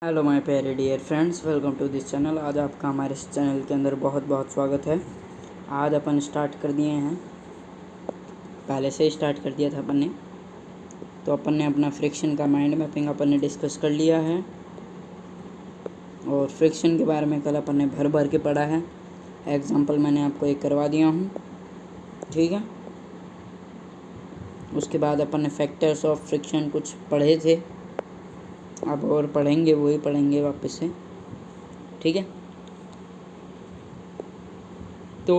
Hello my प्यारे dear friends, welcome to this channel. आज आपका हमारे इस चैनल के अंदर बहुत बहुत स्वागत है। आज अपन स्टार्ट कर दिए हैं, पहले से स्टार्ट कर दिया था अपन ने। तो अपन ने अपना फ्रिक्शन का माइंड मैपिंग अपन ने डिस्कस कर लिया है और फ्रिक्शन के बारे में कल अपन ने भर भर के पढ़ा है। एग्जाम्पल मैंने आपको एक करवा दिया हूँ, ठीक है। उसके बाद अपन ने फैक्टर्स ऑफ फ्रिक्शन कुछ पढ़े थे, अब और पढ़ेंगे, वही पढ़ेंगे वापस से, ठीक है। तो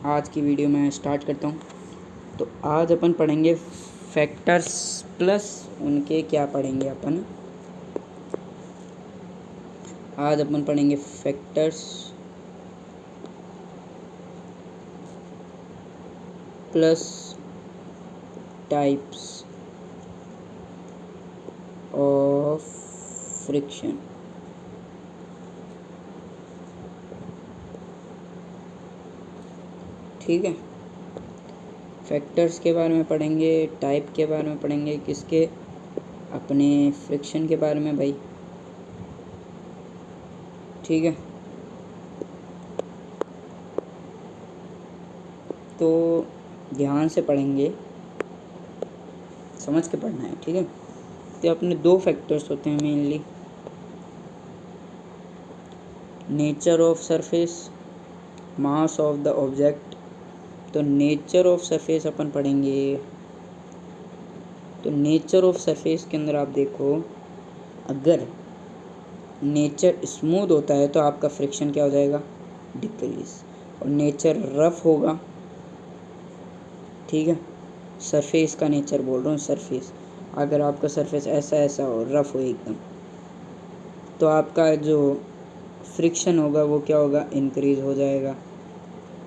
आज की वीडियो मैं स्टार्ट करता हूँ। तो आज अपन पढ़ेंगे फैक्टर्स प्लस उनके क्या पढ़ेंगे अपन। आज अपन पढ़ेंगे factors plus types of friction. ठीक है, फैक्टर्स के बारे में पढ़ेंगे, टाइप के बारे में पढ़ेंगे, किसके, अपने फ्रिक्शन के बारे में भाई, ठीक है। तो ध्यान से पढ़ेंगे, समझ के पढ़ना है, ठीक है। तो अपने दो फैक्टर्स होते हैं mainly, nature of surface, mass of the object. तो नेचर ऑफ सरफेस अपन पढ़ेंगे। तो नेचर ऑफ सरफेस के अंदर आप देखो, अगर नेचर स्मूथ होता है तो आपका फ्रिक्शन क्या हो जाएगा, डिक्रीज। और नेचर रफ होगा, ठीक है, सरफेस का नेचर बोल रहा हूँ, सरफेस। अगर आपका सरफेस ऐसा ऐसा हो, रफ हो एकदम, तो आपका जो फ्रिक्शन होगा वो क्या होगा, इंक्रीज हो जाएगा।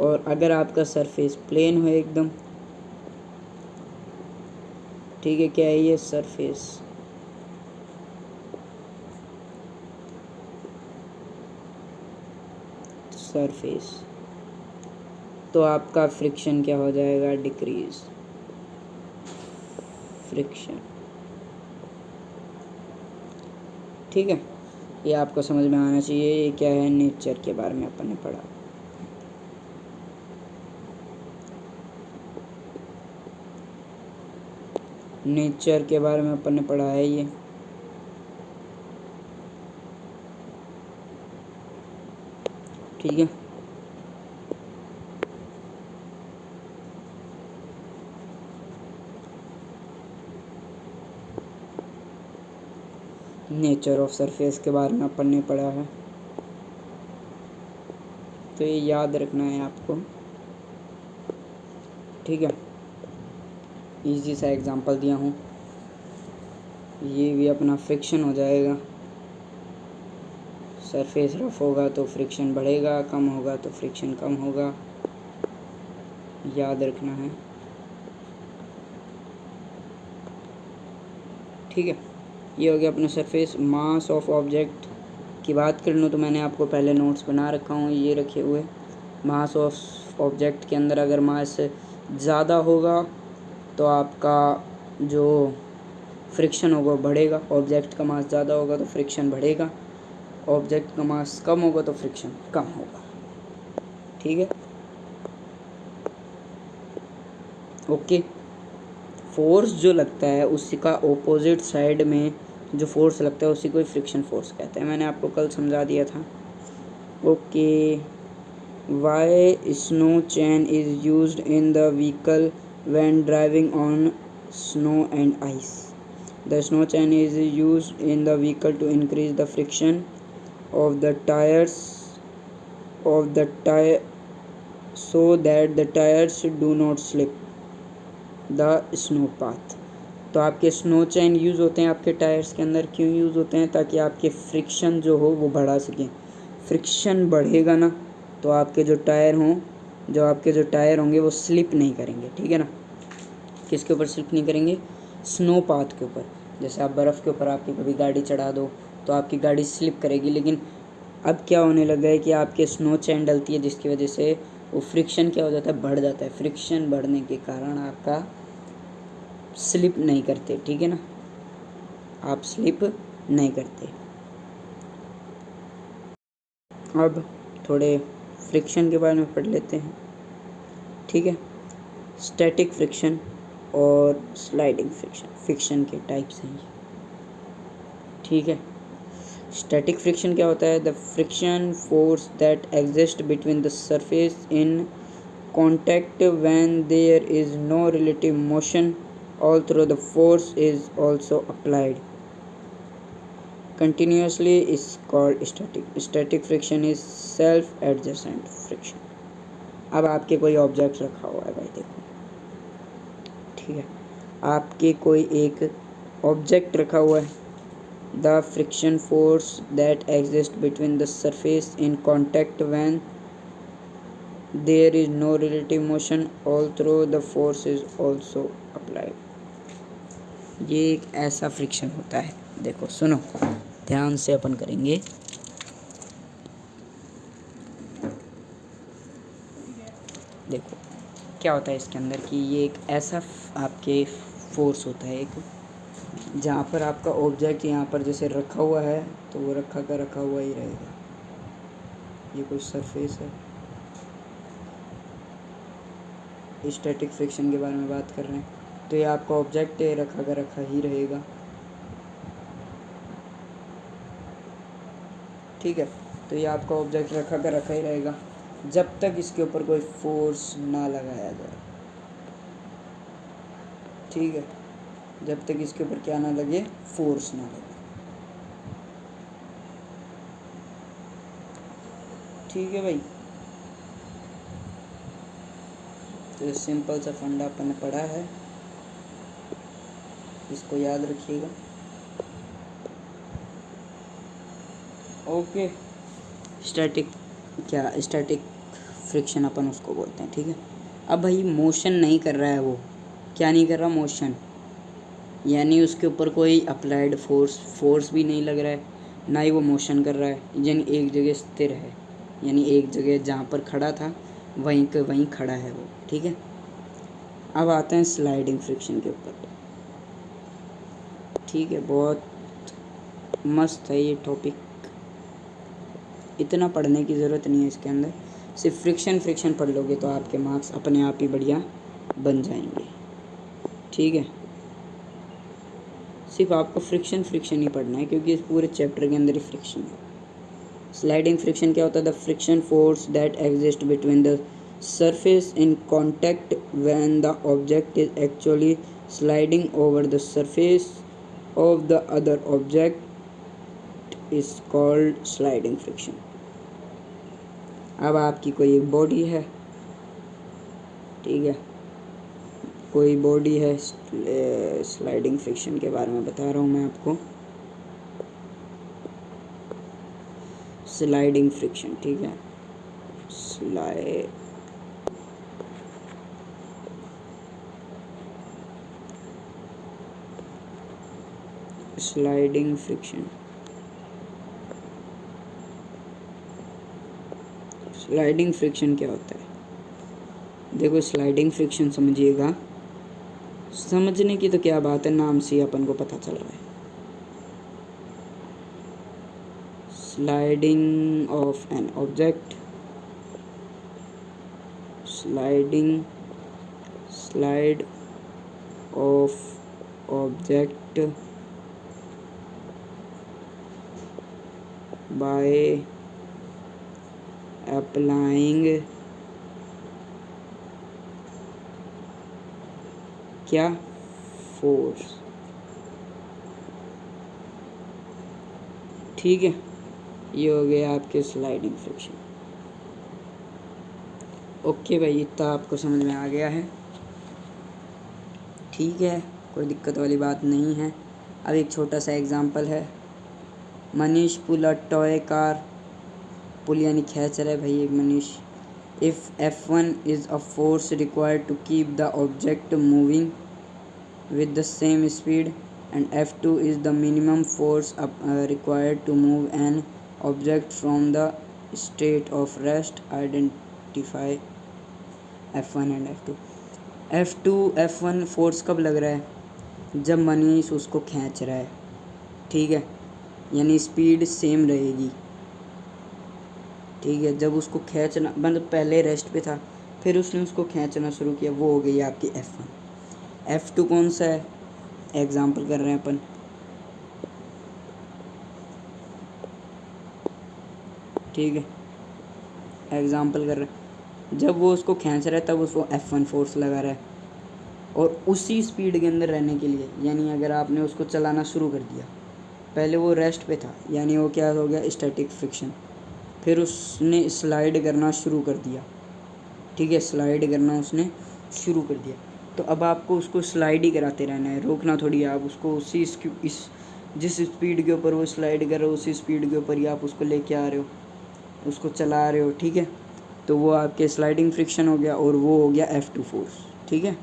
और अगर आपका सरफेस प्लेन हो एकदम, ठीक है, क्या है ये, सरफेस, सरफेस, तो आपका फ्रिक्शन क्या हो जाएगा, डिक्रीज, फ्रिक्शन, ठीक है। ये आपको समझ में आना चाहिए। ये क्या है, नेचर के बारे में अपन ने पढ़ा। नेचर के बारे में अपन ने पढ़ा है ये, ठीक है। नेचर ऑफ सरफेस के बारे में अपन ने पढ़ा है, तो ये याद रखना है आपको, ठीक है। इजी सा एग्जांपल दिया हूँ, ये भी अपना फ्रिक्शन हो जाएगा। सरफेस रफ होगा तो फ्रिक्शन बढ़ेगा, कम होगा तो फ्रिक्शन कम होगा, याद रखना है, ठीक है। ये हो गया अपना सरफेस। मास ऑफ ऑब्जेक्ट की बात कर लूँ तो मैंने आपको पहले नोट्स बना रखा हूँ, ये रखे हुए। मास ऑफ ऑब्जेक्ट के अंदर अगर मास ज़्यादा होगा तो आपका जो फ्रिक्शन होगा वो बढ़ेगा। ऑब्जेक्ट का मास ज़्यादा होगा तो फ्रिक्शन बढ़ेगा, ऑब्जेक्ट का मास कम होगा तो फ्रिक्शन कम होगा, ठीक है, ओके। फोर्स जो लगता है उसी का ऑपोजिट साइड में जो फोर्स लगता है उसी को फ्रिक्शन फोर्स कहते हैं। मैंने आपको कल समझा दिया था, okay. Why snow chain is used in the vehicle when driving on snow and ice. The snow chain is used in the vehicle to increase the friction of the tires of the tire so that the tires do not slip the snow path। तो आपके snow चैन use होते हैं आपके tyres के अंदर, क्यों use होते हैं, ताकि आपके फ्रिक्शन जो हो वो बढ़ा सकें। फ्रिक्शन बढ़ेगा ना तो आपके जो टायर हों, जो आपके जो टायर होंगे वो स्लिप नहीं करेंगे, ठीक है ना। किसके ऊपर स्लिप नहीं करेंगे, स्नो पाथ के ऊपर। जैसे आप बर्फ़ के ऊपर आपकी कभी गाड़ी चढ़ा दो तो आपकी गाड़ी स्लिप करेगी, लेकिन अब क्या होने लगा है कि आपके स्नो चैन डलती है जिसकी वजह से वो फ्रिक्शन क्या हो जाता है, बढ़ जाता है। फ्रिक्शन बढ़ने के कारण आपका स्लिप नहीं करते, ठीक है ना, आप स्लिप नहीं करते। अब थोड़े फ्रिक्शन के बारे में पढ़ लेते हैं, ठीक है। स्टैटिक फ्रिक्शन और स्लाइडिंग फ्रिक्शन के टाइप्स हैं ये, ठीक है। स्टैटिक फ्रिक्शन क्या होता है? The friction force that exist between the surface in contact when there is no relative motion, although the force is also applied continuously, is called static friction is self adjacent friction। अब आपके कोई object रखा हुआ है भाई, देखो, ठीक है, आपके कोई एक ऑब्जेक्ट रखा हुआ है। The friction force that exist between the surface in contact when there is no relative motion although the force is also applied। ये एक ऐसा फ्रिक्शन होता है, देखो सुनो ध्यान से अपन करेंगे। देखो क्या होता है इसके अंदर कि ये एक ऐसा आपके फोर्स होता है एक, जहाँ पर आपका ऑब्जेक्ट यहाँ पर जैसे रखा हुआ है तो वो रखा हुआ ही रहेगा। ये कोई सरफेस है, स्टैटिक फ्रिक्शन के बारे में बात कर रहे हैं, तो ये आपका ऑब्जेक्ट है, रखा ही रहेगा, ठीक है। तो ये आपका ऑब्जेक्ट रखा ही रहेगा जब तक इसके ऊपर कोई फोर्स ना लगाया जाए, ठीक है, जब तक इसके ऊपर क्या ना लगे, फोर्स ना लगे, ठीक है भाई। तो सिंपल सा फंडा अपन ने पढ़ा है, इसको याद रखिएगा, ओके। स्टैटिक फ्रिक्शन अपन उसको बोलते हैं, ठीक है। अब भाई मोशन नहीं कर रहा है वो, क्या नहीं कर रहा? मोशन, यानी उसके ऊपर कोई अप्लाइड फोर्स भी नहीं लग रहा है, ना ही वो मोशन कर रहा है, यानी एक जगह स्थिर है, यानी एक जगह जहाँ पर खड़ा था वहीं खड़ा है वो, ठीक है। अब आते हैं स्लाइडिंग फ्रिक्शन के ऊपर, ठीक है। बहुत मस्त है ये टॉपिक, इतना पढ़ने की ज़रूरत नहीं है इसके अंदर, सिर्फ फ्रिक्शन पढ़ लोगे तो आपके मार्क्स अपने आप ही बढ़िया बन जाएंगे, ठीक है। सिर्फ आपको फ्रिक्शन ही पढ़ना है, क्योंकि इस पूरे चैप्टर के अंदर ही फ्रिक्शन है। स्लाइडिंग फ्रिक्शन क्या होता है? The friction force that exist between the surface in contact when the object is actually sliding over the surface of the other object is called sliding friction। अब आपकी कोई एक बॉडी है, ठीक है, कोई बॉडी है, स्लाइडिंग फ्रिक्शन के बारे में बता रहा हूँ मैं आपको, स्लाइडिंग फ्रिक्शन, ठीक है। स्लाइडिंग फ्रिक्शन, स्लाइडिंग फ्रिक्शन क्या होता है? देखो स्लाइडिंग फ्रिक्शन समझिएगा, समझने की तो क्या बात है, नाम से अपन को पता चल रहा है। Sliding of an object, slide of object by applying क्या? फोर्स, ठीक है। ये हो गया आपके स्लाइडिंग फ्रिक्शन, ओके भाई, इतना आपको समझ में आ गया है, ठीक है, कोई दिक्कत वाली बात नहीं है। अब एक छोटा सा एग्जांपल है, Manish pull a toy car, pull यानी खींच रहा है भाई एक Manish. If F1 is a force required to keep the object moving with the same speed and F2 is the minimum force required to move an object from the state of rest, identify F1 and F2। F1 force कब लग रहा है? जब मनीष उसको खींच रहा है, ठीक है, यानी स्पीड सेम रहेगी, ठीक है, जब उसको खींचना मतलब पहले रेस्ट पे था, फिर उसने उसको खींचना शुरू किया, वो हो गई आपकी F1। F2 कौन सा है, एग्जाम्पल कर रहे हैं अपन, ठीक है, एग्जाम्पल कर रहे हैं, जब वो उसको खींच रहा है तब उसको F1 फोर्स लगा रहा है, और उसी स्पीड के अंदर रहने के लिए, यानी अगर आपने उसको चलाना शुरू कर दिया, पहले वो रेस्ट पे था, यानी वो क्या हो गया, स्टैटिक फ्रिक्शन, फिर उसने स्लाइड करना शुरू कर दिया, ठीक है, स्लाइड करना उसने शुरू कर दिया, तो अब आपको उसको स्लाइड ही कराते रहना है, रोकना थोड़ी है, आप उसको उसी इस जिस स्पीड के ऊपर वो स्लाइड कर रहे हो उसी स्पीड के ऊपर ही आप उसको लेके आ रहे हो, उसको चला रहे हो, ठीक है, तो वो आपके स्लाइडिंग फ्रिक्शन हो गया, और वो हो गया F2 फोर्स, ठीक है।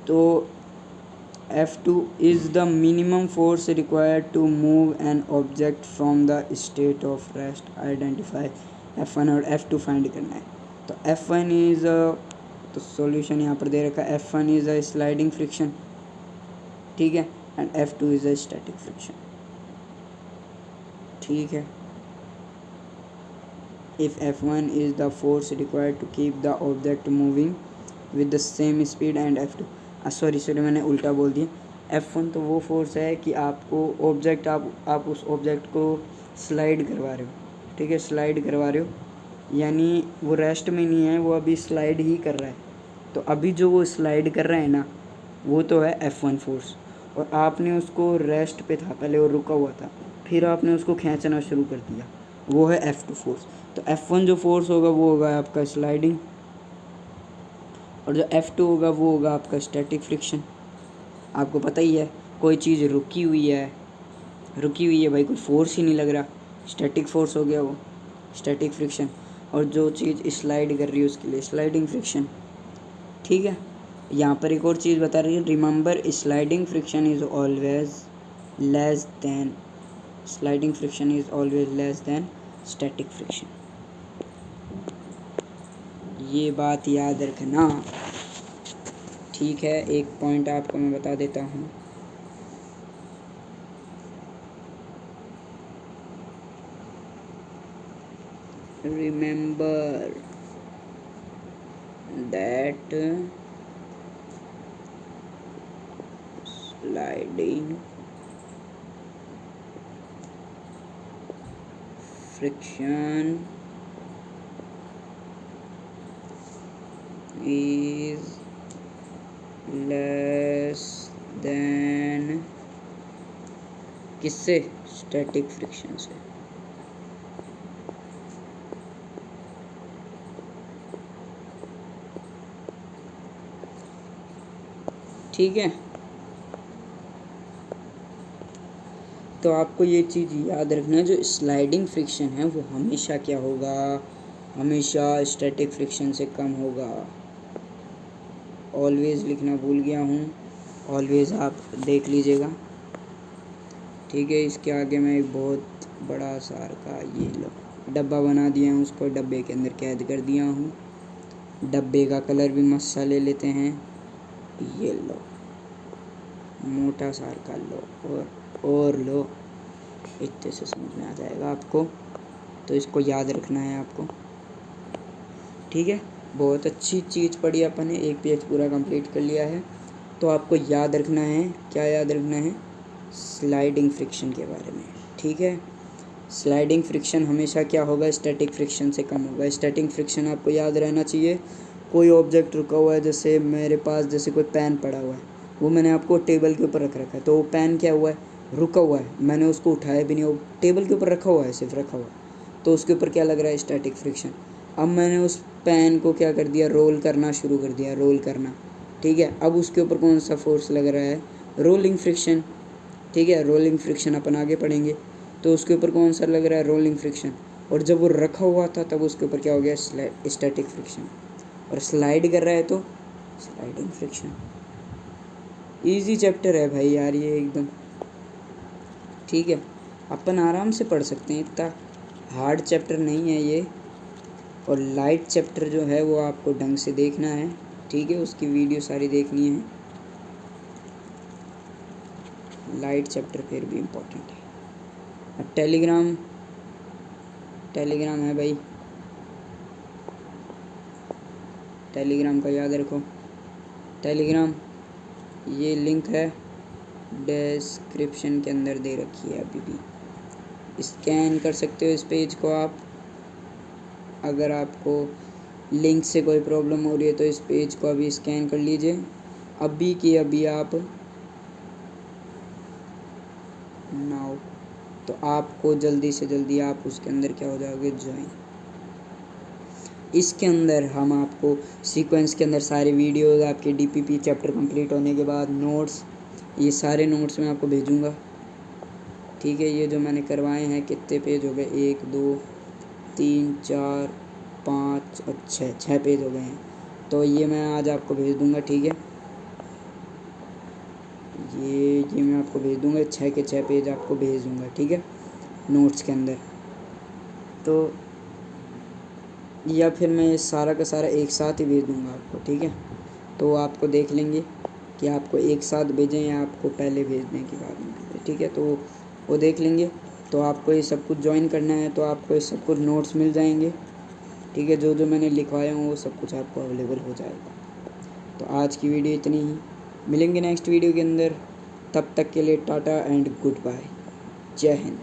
तो F2 is the minimum force required to move an object from the state of rest। identify F1 और F2 फाइंड करना है। तो F1 इज तो सॉल्यूशन यहाँ पर दे रखा है, F1 is a sliding friction, ठीक है, and F2 is a static friction, ठीक है। If F1 is the force required to keep the object moving with the same speed and F2, sorry मैंने उल्टा बोल दिया, F1 तो वो फोर्स है कि आपको ऑब्जेक्ट आप उस ऑब्जेक्ट को स्लाइड करवा रहे हो, ठीक है, स्लाइड करवा रहे हो, यानी वो रेस्ट में नहीं है, वो अभी स्लाइड ही कर रहा है, तो अभी जो वो स्लाइड कर रहा है ना, वो तो है F1 फोर्स, और आपने उसको रेस्ट पे था, पहले वो रुका हुआ था, फिर आपने उसको खींचना शुरू कर दिया, वो है F2 फोर्स। तो F1 जो फोर्स होगा वो होगा आपका स्लाइडिंग, और जो F2 होगा वो होगा आपका स्टैटिक फ्रिक्शन। आपको पता ही है, कोई चीज़ रुकी हुई है भाई, कोई फोर्स ही नहीं लग रहा, स्टैटिक फोर्स हो गया वो, स्टैटिक फ्रिक्शन, और जो चीज़ स्लाइड कर रही है उसके लिए स्लाइडिंग फ्रिक्शन, ठीक है। यहाँ पर एक और चीज़ बता रही है, remember sliding friction is always less than static friction, ये बात याद रखना, ठीक है। एक पॉइंट आपको मैं बता देता हूँ, remember that sliding friction is less than किससे, स्टैटिक फ्रिक्शन से, ठीक है। तो आपको ये चीज़ याद रखना है, जो स्लाइडिंग फ्रिक्शन है वो हमेशा क्या होगा, हमेशा स्टैटिक फ्रिक्शन से कम होगा। ऑलवेज लिखना भूल गया हूँ, ऑलवेज आप देख लीजिएगा, ठीक है। इसके आगे मैं एक बहुत बड़ा सार का ये लो डब्बा बना दिया हूँ, उसको डब्बे के अंदर कैद कर दिया हूँ, डब्बे का कलर भी मस्त सा ले लेते हैं, ये लो मोटा सार का लो, और लो, इतने से समझ में आ जाएगा आपको, तो इसको याद रखना है आपको, ठीक है। बहुत अच्छी चीज़ पढ़ी अपन ने, एक पेज पूरा कंप्लीट कर लिया है। तो आपको याद रखना है, क्या याद रखना है, स्लाइडिंग फ्रिक्शन के बारे में, ठीक है। स्लाइडिंग फ्रिक्शन हमेशा क्या होगा, स्टैटिक फ्रिक्शन से कम होगा। स्टैटिक फ्रिक्शन आपको याद रहना चाहिए, कोई ऑब्जेक्ट रुका हुआ है, जैसे मेरे पास जैसे कोई पेन पड़ा हुआ है, वो मैंने आपको टेबल के ऊपर रख रखा है, तो वो पेन क्या हुआ है, रुका हुआ है, मैंने उसको उठाया भी नहीं, वो टेबल के ऊपर रखा हुआ है, सिर्फ रखा हुआ, तो उसके ऊपर क्या लग रहा है, स्टैटिक फ्रिक्शन। अब मैंने उस पेन को क्या कर दिया, रोल करना शुरू कर दिया, रोल करना, ठीक है। अब उसके ऊपर कौन सा फोर्स लग रहा है, रोलिंग फ्रिक्शन, ठीक है, रोलिंग फ्रिक्शन अपन आगे पढ़ेंगे। तो उसके ऊपर कौन सा लग रहा है, रोलिंग फ्रिक्शन, और जब वो रखा हुआ था तब उसके ऊपर क्या हो गया, स्टैटिक फ्रिक्शन, और स्लाइड कर रहा है तो स्लाइडिंग फ्रिक्शन। इजी चैप्टर है भाई यार ये एकदम, ठीक है, अपन आराम से पढ़ सकते हैं, इतना हार्ड चैप्टर नहीं है ये, और लाइट चैप्टर जो है वो आपको ढंग से देखना है, ठीक है, उसकी वीडियो सारी देखनी है, लाइट चैप्टर फिर भी इम्पोर्टेंट है। अब टेलीग्राम टेलीग्राम है भाई, टेलीग्राम का याद रखो। टेलीग्राम ये लिंक है डिस्क्रिप्शन के अंदर दे रखी है, अभी भी स्कैन कर सकते हो इस पेज को आप। अगर आपको लिंक से कोई प्रॉब्लम हो रही है तो इस पेज को अभी स्कैन कर लीजिए, अभी की अभी आप नाउ, तो आपको जल्दी से जल्दी आप उसके अंदर क्या हो जाओगे, ज्वाइन। इसके अंदर हम आपको सीक्वेंस के अंदर सारे वीडियोस, आपके डीपीपी चैप्टर कंप्लीट होने के बाद नोट्स, ये सारे नोट्स मैं आपको भेजूँगा, ठीक है। ये जो मैंने करवाए हैं कितने पेज हो गए, 1 2 3 4 5 और 6 पेज हो गए हैं, तो ये मैं आज आपको भेज दूँगा, ठीक है। ये मैं आपको भेज दूँगा, 6 के 6 पेज आपको भेज दूँगा, ठीक है, नोट्स के अंदर। तो या फिर मैं सारा का सारा एक साथ ही भेज दूँगा आपको, ठीक है। तो आपको देख लेंगे कि आपको एक साथ भेजें या आपको पहले भेजने के बाद में, ठीक है। तो वो देख लेंगे। तो आपको ये सब कुछ ज्वाइन करना है तो आपको ये सब कुछ नोट्स मिल जाएंगे, ठीक है। जो जो मैंने लिखवाया हूँ वो सब कुछ आपको अवेलेबल हो जाएगा। तो आज की वीडियो इतनी ही, मिलेंगे नेक्स्ट वीडियो के अंदर, तब तक के लिए टाटा एंड गुड बाय, जय हिंद।